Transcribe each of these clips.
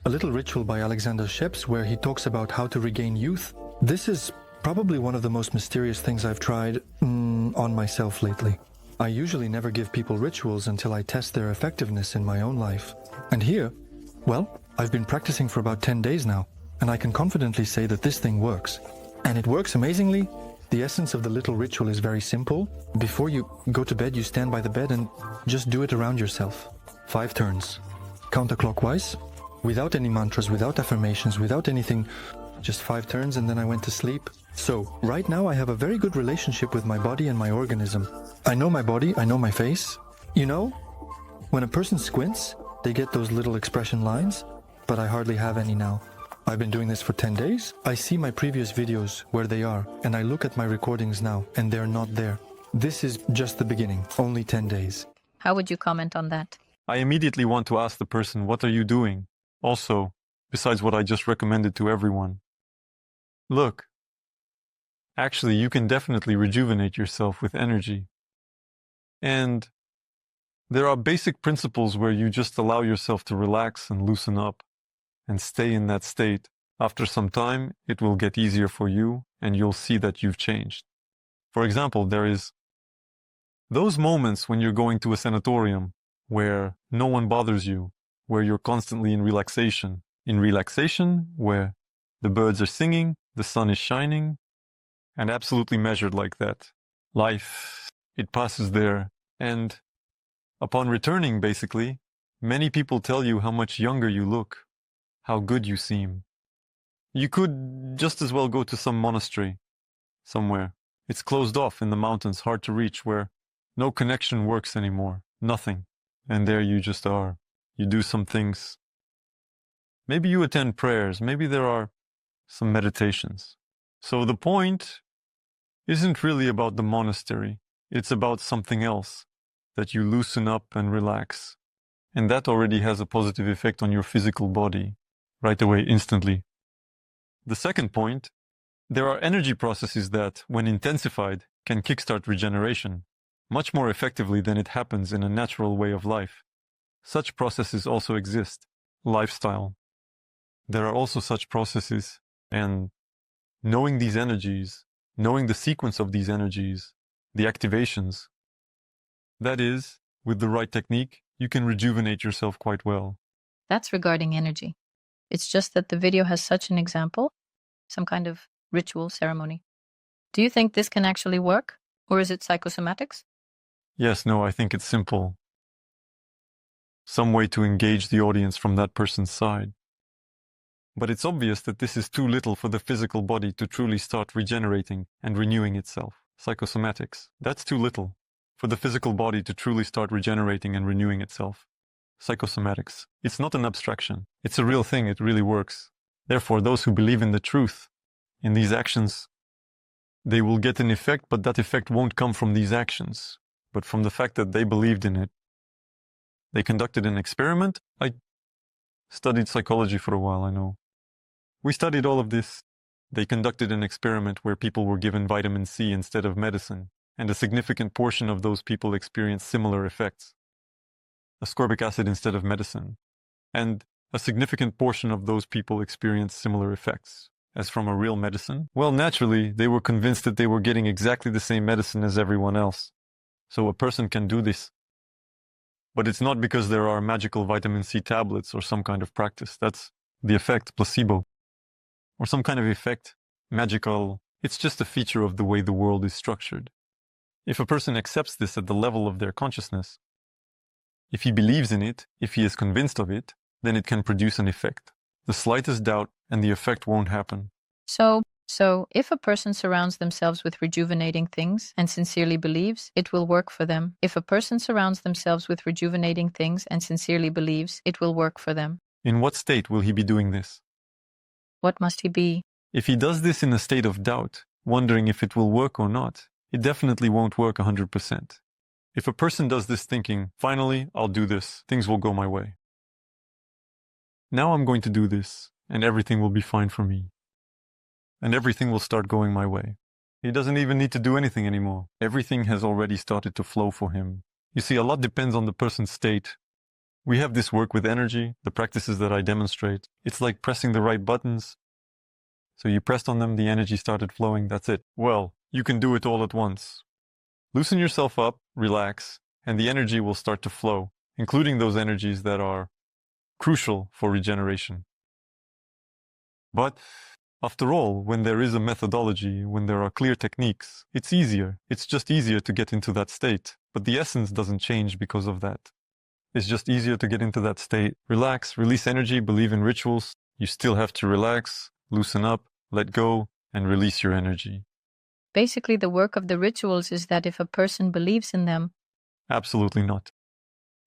a little ritual by Alexander Sheps where he talks about how to regain youth. This is probably one of the most mysterious things I've tried on myself lately. I usually never give people rituals until I test their effectiveness in my own life. And here, well, I've been practicing for about 10 days now, and I can confidently say that this thing works. And it works amazingly. The essence of the little ritual is very simple. Before you go to bed, you stand by the bed and just do it around yourself. 5 turns. Counterclockwise, without any mantras, without affirmations, without anything. Just 5 turns and then I went to sleep. So, right now I have a very good relationship with my body and my organism. I know my body, I know my face. You know, when a person squints, they get those little expression lines, but I hardly have any now. I've been doing this for 10 days. I see my previous videos where they are, and I look at my recordings now, and they're not there. This is just the beginning, only 10 days. How would you comment on that? I immediately want to ask the person, what are you doing? Also, besides what I just recommended to everyone. Look, actually, you can definitely rejuvenate yourself with energy. And there are basic principles where you just allow yourself to relax and loosen up and stay in that state. After some time, it will get easier for you and you'll see that you've changed. For example, there is those moments when you're going to a sanatorium where no one bothers you, where you're constantly in relaxation. In relaxation, where the birds are singing, the sun is shining, and absolutely measured like that. Life, it passes there. And upon returning, basically, many people tell you how much younger you look, how good you seem. You could just as well go to some monastery somewhere. It's closed off in the mountains, hard to reach, where no connection works anymore, nothing. And there you just are. You do some things. Maybe you attend prayers, maybe there are some meditations. So the point isn't really about the monastery. It's about something else, that you loosen up and relax. And that already has a positive effect on your physical body, right away, instantly. The second point, there are energy processes that, when intensified, can kickstart regeneration, much more effectively than it happens in a natural way of life. Such processes also exist. Lifestyle. There are also such processes, and knowing these energies, knowing the sequence of these energies, the activations, that is, with the right technique, you can rejuvenate yourself quite well. That's regarding energy. It's just that the video has such an example, some kind of ritual ceremony. Do you think this can actually work? Or is it psychosomatics? Yes, no, I think it's simple. Some way to engage the audience from that person's side. But it's obvious that this is too little for the physical body to truly start regenerating and renewing itself. Psychosomatics, that's too little for the physical body to truly start regenerating and renewing itself. Psychosomatics, it's not an abstraction. It's a real thing, it really works. Therefore, those who believe in the truth, in these actions, they will get an effect, but that effect won't come from these actions, but from the fact that they believed in it. They conducted an experiment. I studied psychology for a while, I know. We studied all of this. They conducted an experiment where people were given vitamin C instead of medicine, and a significant portion of those people experienced similar effects. Ascorbic acid instead of medicine. And a significant portion of those people experienced similar effects as from a real medicine. Well, naturally, they were convinced that they were getting exactly the same medicine as everyone else. So a person can do this. But it's not because there are magical vitamin C tablets or some kind of practice. That's the effect, placebo. Or some kind of effect, magical. It's just a feature of the way the world is structured. If a person accepts this at the level of their consciousness, if he believes in it, if he is convinced of it, then it can produce an effect. The slightest doubt and the effect won't happen. So if a person surrounds themselves with rejuvenating things and sincerely believes, it will work for them. If a person surrounds themselves with rejuvenating things and sincerely believes, it will work for them. In what state will he be doing this? What must he be? If he does this in a state of doubt, wondering if it will work or not, it definitely won't work 100%. If a person does this thinking, finally, I'll do this, things will go my way. Now I'm going to do this, and everything will be fine for me. And everything will start going my way. He doesn't even need to do anything anymore. Everything has already started to flow for him. You see, a lot depends on the person's state We have this work with energy, the practices that I demonstrate. It's like pressing the right buttons. So you pressed on them, the energy started flowing, that's it. Well, you can do it all at once. Loosen yourself up, relax, and the energy will start to flow, including those energies that are crucial for regeneration. But after all, when there is a methodology, when there are clear techniques, it's easier. It's just easier to get into that state. But the essence doesn't change because of that. It's just easier to get into that state. Relax, release energy, believe in rituals. You still have to relax, loosen up, let go, and release your energy. Basically, the work of the rituals is that if a person believes in them. Absolutely not.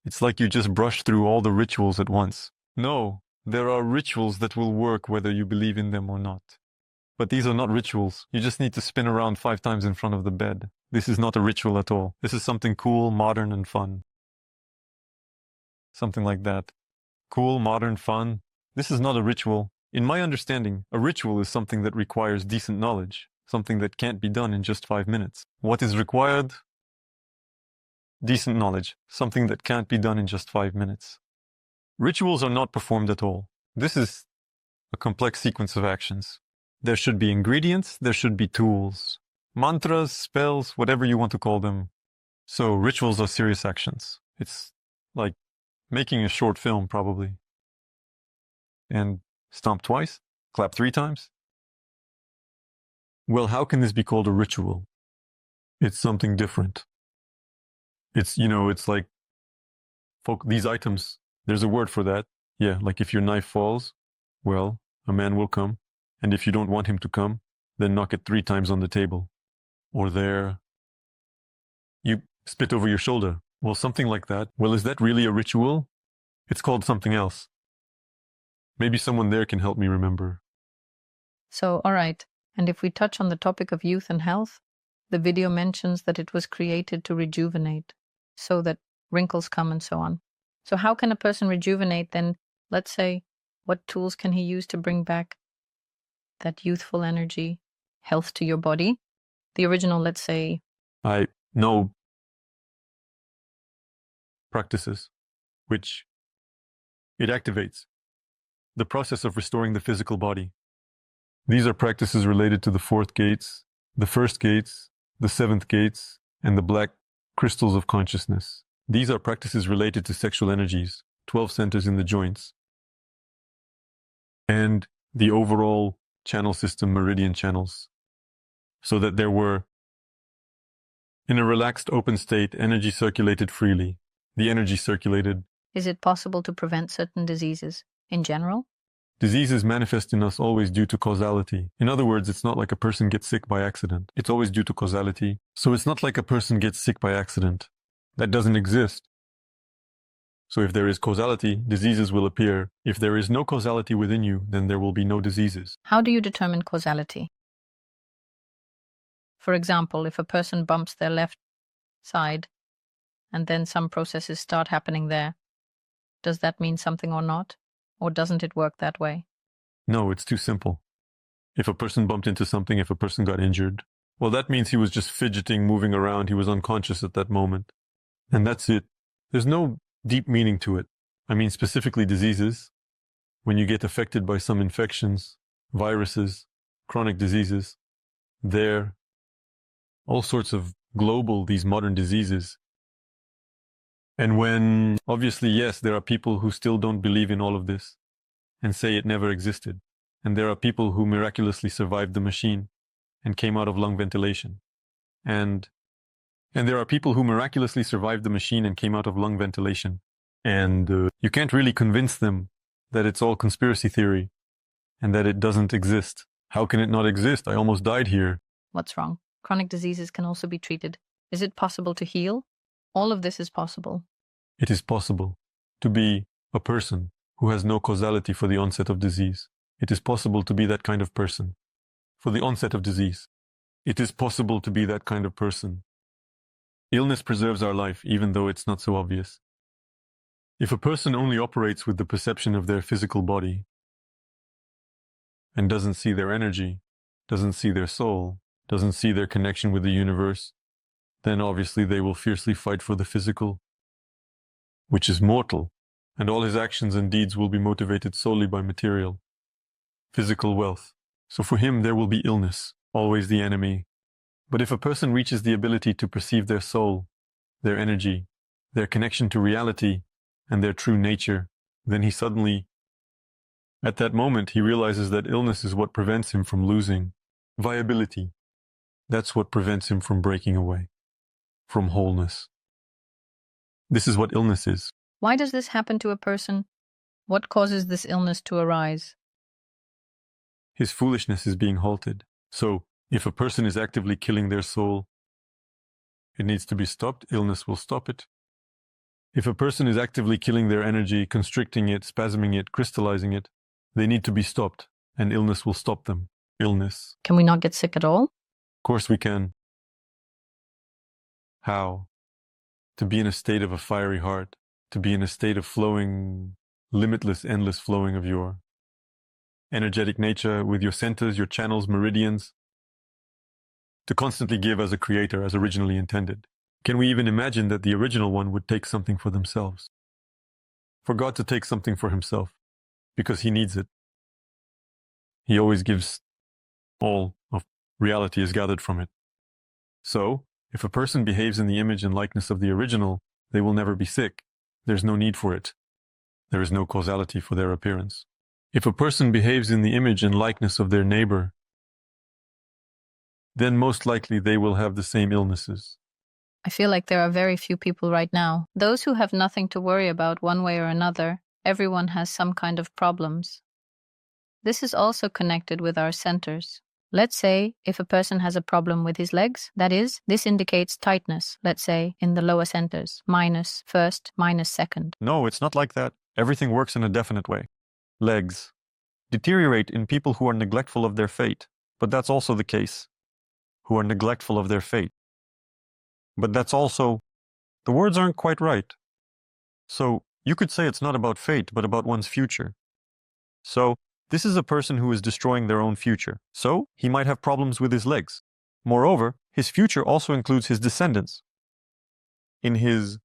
It's like you just brush through all the rituals at once. No, there are rituals that will work whether you believe in them or not. But these are not rituals. You just need to spin around 5 times in front of the bed. This is not a ritual at all. This is something cool, modern, and fun. Something like that. Cool, modern, fun. This is not a ritual. In my understanding, a ritual is something that requires decent knowledge, something that can't be done in just 5 minutes. What is required? Decent knowledge, something that can't be done in just 5 minutes. Rituals are not performed at all. This is a complex sequence of actions. There should be ingredients, there should be tools. Mantras, spells, whatever you want to call them. So rituals are serious actions. It's like making a short film, probably. And stomp twice? Clap 3 times? Well, how can this be called a ritual? It's something different. It's, it's like these items, there's a word for that. Yeah, like if your knife falls, well, a man will come. And if you don't want him to come, then knock it 3 times on the table. Or you spit over your shoulder. Well, something like that. Well, is that really a ritual? It's called something else. Maybe someone there can help me remember. So, all right. And if we touch on the topic of youth and health, the video mentions that it was created to rejuvenate, so that wrinkles come and so on. So how can a person rejuvenate then? Let's say, what tools can he use to bring back that youthful energy, health to your body? The original, let's say... I know practices, which it activates the process of restoring the physical body. These are practices related to the 4th gates, the 1st gates, the 7th gates, and the black crystals of consciousness. These are practices related to sexual energies, 12 centers in the joints, and the overall channel system, meridian channels, so that there were, in a relaxed open state, energy circulated freely. The energy circulated. Is it possible to prevent certain diseases in general? Diseases manifest in us always due to causality. In other words, it's not like a person gets sick by accident. It's always due to causality. So it's not like a person gets sick by accident. That doesn't exist. So if there is causality, diseases will appear. If there is no causality within you, then there will be no diseases. How do you determine causality? For example, if a person bumps their left side and then some processes start happening there, does that mean something or not? Or doesn't it work that way? No, it's too simple. If a person bumped into something, if a person got injured, well, that means he was just fidgeting, moving around. He was unconscious at that moment. And that's it. There's no deep meaning to it. I mean, specifically diseases. When you get affected by some infections, viruses, chronic diseases, they're all sorts of these modern diseases. And when, obviously, yes, there are people who still don't believe in all of this and say it never existed. And there are people who miraculously survived the machine and came out of lung ventilation. And there are people who miraculously survived the machine and came out of lung ventilation. And you can't really convince them that it's all conspiracy theory and that it doesn't exist. How can it not exist? I almost died here. What's wrong? Chronic diseases can also be treated. Is it possible to heal? All of this is possible. It is possible to be a person who has no causality for the onset of disease. It is possible to be that kind of person for the onset of disease. It is possible to be that kind of person. Illness preserves our life, even though it's not so obvious. If a person only operates with the perception of their physical body and doesn't see their energy, doesn't see their soul, doesn't see their connection with the universe, then obviously they will fiercely fight for the physical, which is mortal. and all his actions and deeds will be motivated solely by material, physical wealth. So for him, there will be illness, always the enemy. But if a person reaches the ability to perceive their soul, their energy, their connection to reality, and their true nature, then he suddenly, at that moment, he realizes that illness is what prevents him from losing viability. That's what prevents him from breaking away, from wholeness. This is what illness is. Why does this happen to a person? What causes this illness to arise? His foolishness is being halted. So, if a person is actively killing their soul, it needs to be stopped. Illness will stop it. If a person is actively killing their energy, constricting it, spasming it, crystallizing it, they need to be stopped, and illness will stop them. Illness. Can we not get sick at all? Of course we can. How? To be in a state of a fiery heart, to be in a state of flowing, limitless, endless flowing of your energetic nature with your centers, your channels, meridians, to constantly give as a creator, as originally intended. Can we even imagine that the original one would take something for themselves? For God to take something for himself, because he needs it. He always gives. All of reality is gathered from it. So, if a person behaves in the image and likeness of the original, they will never be sick. There's no need for it. There is no causality for their appearance. If a person behaves in the image and likeness of their neighbor, then most likely they will have the same illnesses. I feel like there are very few people right now. Those who have nothing to worry about one way or another, everyone has some kind of problems. This is also connected with our centers. Let's say if a person has a problem with his legs, that is, this indicates tightness, let's say, in the lower centers, minus first, minus second. No, it's not like that. Everything works in a definite way. Legs deteriorate in people who are neglectful of their fate, but that's also the case. Who are neglectful of their fate. But that's also, the words aren't quite right. So, you could say it's not about fate, but about one's future. So, this is a person who is destroying their own future, so he might have problems with his legs. Moreover, his future also includes his descendants. The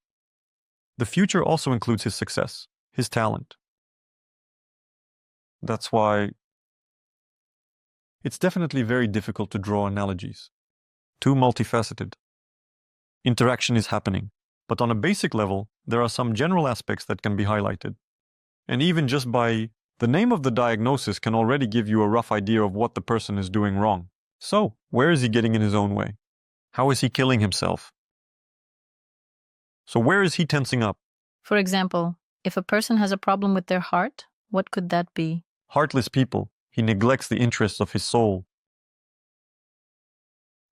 future also includes his success, his talent. That's why it's definitely very difficult to draw analogies. Too multifaceted. Interaction is happening, but on a basic level, there are some general aspects that can be highlighted. And even just by the name of the diagnosis can already give you a rough idea of what the person is doing wrong. So, where is he getting in his own way? How is he killing himself? So where is he tensing up? For example, if a person has a problem with their heart, what could that be? Heartless people. He neglects the interests of his soul.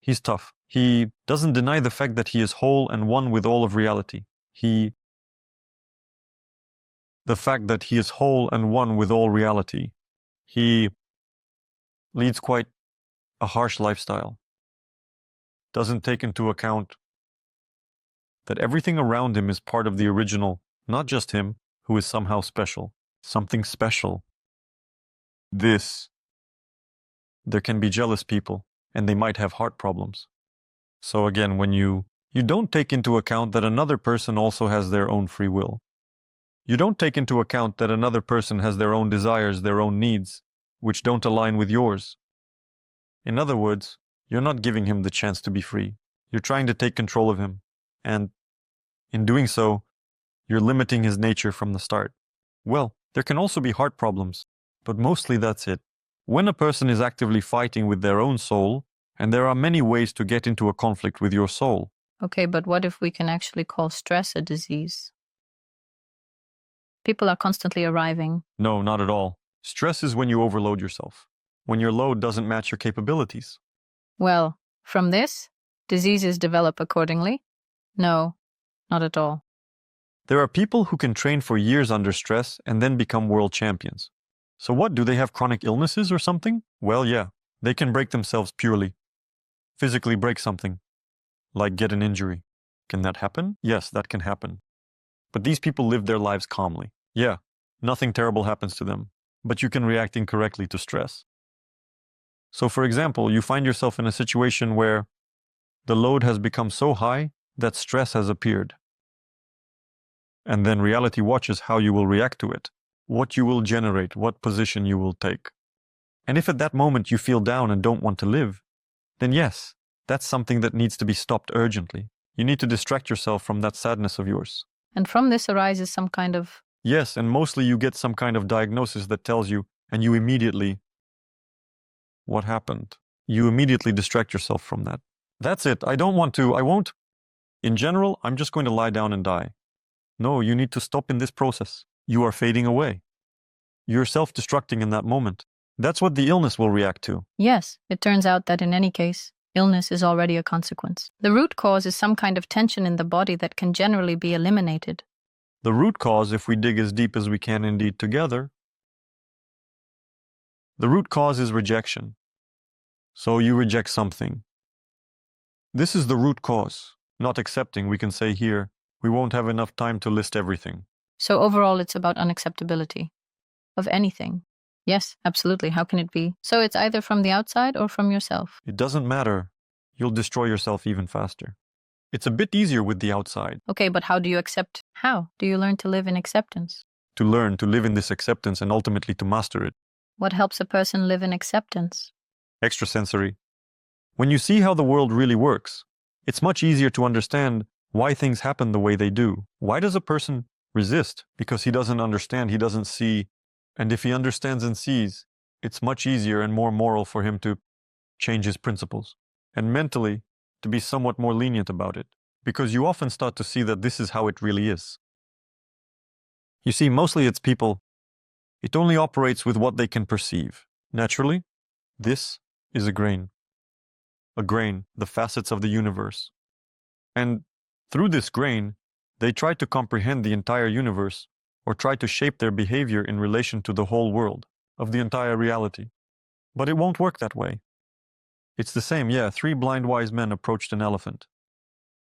He's tough. He doesn't deny the fact that he is whole and one with all of reality. The fact that he is whole and one with all reality. He leads quite a harsh lifestyle. Doesn't take into account that everything around him is part of the original, not just him, who is somehow special. Something special. There can be jealous people, and they might have heart problems. So again, when you don't take into account that another person also has their own free will. You don't take into account that another person has their own desires, their own needs, which don't align with yours. In other words, you're not giving him the chance to be free. You're trying to take control of him. And in doing so, you're limiting his nature from the start. Well, there can also be heart problems, but mostly that's it. When a person is actively fighting with their own soul, and there are many ways to get into a conflict with your soul. Okay, but what if we can actually call stress a disease? People are constantly arriving. No, not at all. Stress is when you overload yourself. When your load doesn't match your capabilities. Well, from this, diseases develop accordingly? No, not at all. There are people who can train for years under stress and then become world champions. So what, do they have chronic illnesses or something? Well, yeah, they can break themselves purely. Physically break something. Like get an injury. Can that happen? Yes, that can happen. But these people live their lives calmly. Yeah, nothing terrible happens to them, but you can react incorrectly to stress. So for example, you find yourself in a situation where the load has become so high that stress has appeared. and then reality watches how you will react to it, what you will generate, what position you will take. And if at that moment you feel down and don't want to live, then yes, that's something that needs to be stopped urgently. You need to distract yourself from that sadness of yours. And from this arises some kind of... Yes, and mostly you get some kind of diagnosis that tells you, and you immediately... What happened? You immediately distract yourself from that. That's it. I won't. In general, I'm just going to lie down and die. No, you need to stop in this process. You are fading away. You're self-destructing in that moment. That's what the illness will react to. Yes, it turns out that in any case, illness is already a consequence. The root cause is some kind of tension in the body that can generally be eliminated. The root cause, if we dig as deep as we can indeed together, the root cause is rejection. So you reject something. This is the root cause. Not accepting, we can say here, we won't have enough time to list everything. So overall, it's about unacceptability of anything. Yes, absolutely. How can it be? So it's either from the outside or from yourself. It doesn't matter. You'll destroy yourself even faster. It's a bit easier with the outside. Okay, but how do you accept? How do you learn to live in acceptance? To learn to live in this acceptance and ultimately to master it. What helps a person live in acceptance? Extrasensory. When you see how the world really works, it's much easier to understand why things happen the way they do. Why does a person resist? Because he doesn't understand, he doesn't see. And if he understands and sees, it's much easier and more moral for him to change his principles. And mentally, to be somewhat more lenient about it. Because you often start to see that this is how it really is. You see, mostly it's people. It only operates with what they can perceive. Naturally, this is a grain. A grain, the facets of the universe. And through this grain, they try to comprehend the entire universe or try to shape their behavior in relation to the whole world, of the entire reality. But it won't work that way. It's the same, yeah, 3 blind wise men approached an elephant.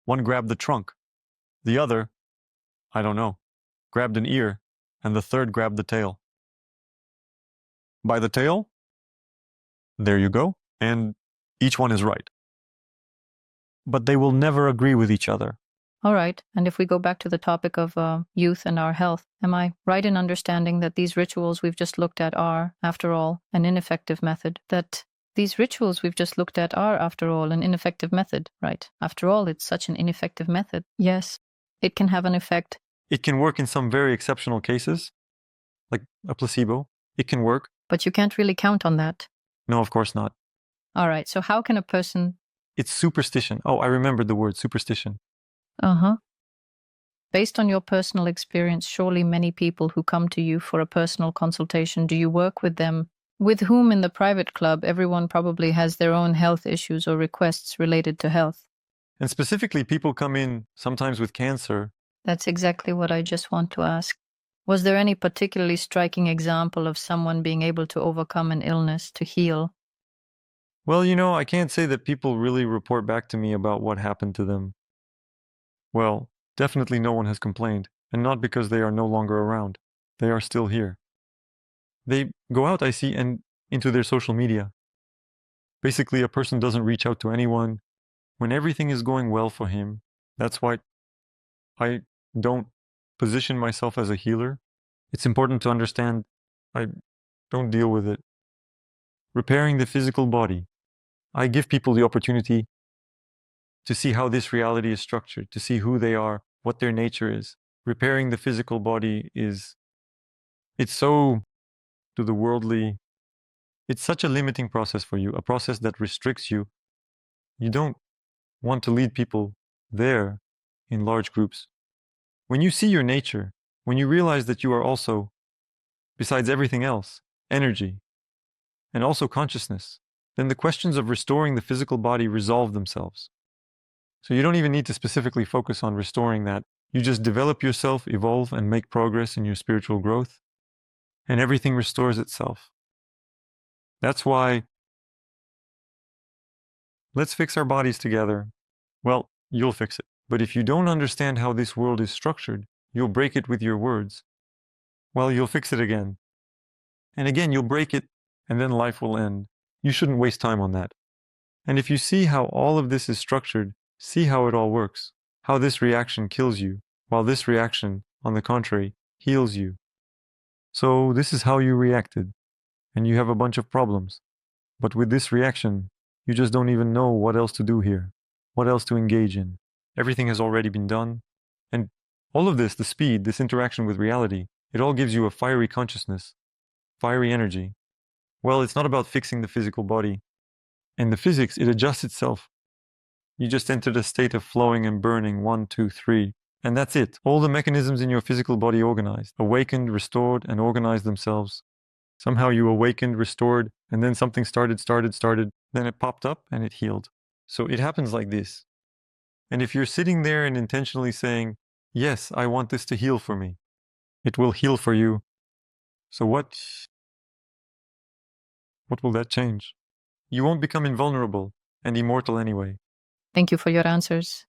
One grabbed the trunk. The other, I don't know, grabbed an ear, and the third grabbed the tail. By the tail? There you go. And each one is right. But they will never agree with each other. All right, and if we go back to the topic of youth and our health, am I right in understanding that these rituals we've just looked at are, after all, an ineffective method? That these rituals we've just looked at are, after all, an ineffective method, right? After all, it's such an ineffective method. Yes, it can have an effect. It can work in some very exceptional cases, like a placebo. It can work. But you can't really count on that. No, of course not. All right, so how can a person... It's superstition. Oh, I remembered the word, superstition. Based on your personal experience, surely many people who come to you for a personal consultation, do you work with them? With whom in the private club, everyone probably has their own health issues or requests related to health. And specifically, people come in sometimes with cancer. That's exactly what I just want to ask. Was there any particularly striking example of someone being able to overcome an illness, to heal? Well, I can't say that people really report back to me about what happened to them. Well, definitely no one has complained, and not because they are no longer around. They are still here. They go out, I see, and into their social media. Basically, a person doesn't reach out to anyone when everything is going well for him. That's why I don't position myself as a healer. It's important to understand I don't deal with it. Repairing the physical body. I give people the opportunity to see how this reality is structured, to see who they are, what their nature is. Repairing the physical body it's so to the worldly, it's such a limiting process for you, a process that restricts you. You don't want to lead people there in large groups. When you see your nature, when you realize that you are also, besides everything else, energy, and also consciousness, then the questions of restoring the physical body resolve themselves. So you don't even need to specifically focus on restoring that. You just develop yourself, evolve, and make progress in your spiritual growth, and everything restores itself. That's why let's fix our bodies together. Well, you'll fix it. But if you don't understand how this world is structured, you'll break it with your words. Well, you'll fix it again. And again, you'll break it, and then life will end. You shouldn't waste time on that. And if you see how all of this is structured, see how it all works, how this reaction kills you, while this reaction, on the contrary, heals you. So this is how you reacted, and you have a bunch of problems. But with this reaction, you just don't even know what else to do here, what else to engage in. Everything has already been done. And all of this, the speed, this interaction with reality, it all gives you a fiery consciousness, fiery energy. Well, it's not about fixing the physical body. In the physics, it adjusts itself. You just entered a state of flowing and burning, 1, 2, 3. And that's it. All the mechanisms in your physical body organized, awakened, restored, and organized themselves. Somehow you awakened, restored, and then something started, then it popped up and it healed. So it happens like this. And if you're sitting there and intentionally saying, yes, I want this to heal for me, it will heal for you. So what will that change? You won't become invulnerable and immortal anyway. Thank you for your answers.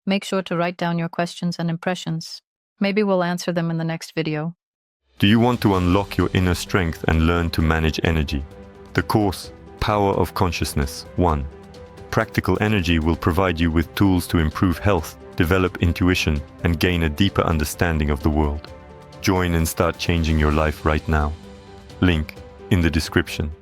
Make sure to write down your questions and impressions. Maybe we'll answer them in the next video. Do you want to unlock your inner strength and learn to manage energy? The course, Power of Consciousness 1. Practical Energy will provide you with tools to improve health, develop intuition, and gain a deeper understanding of the world. Join and start changing your life right now. Link in the description.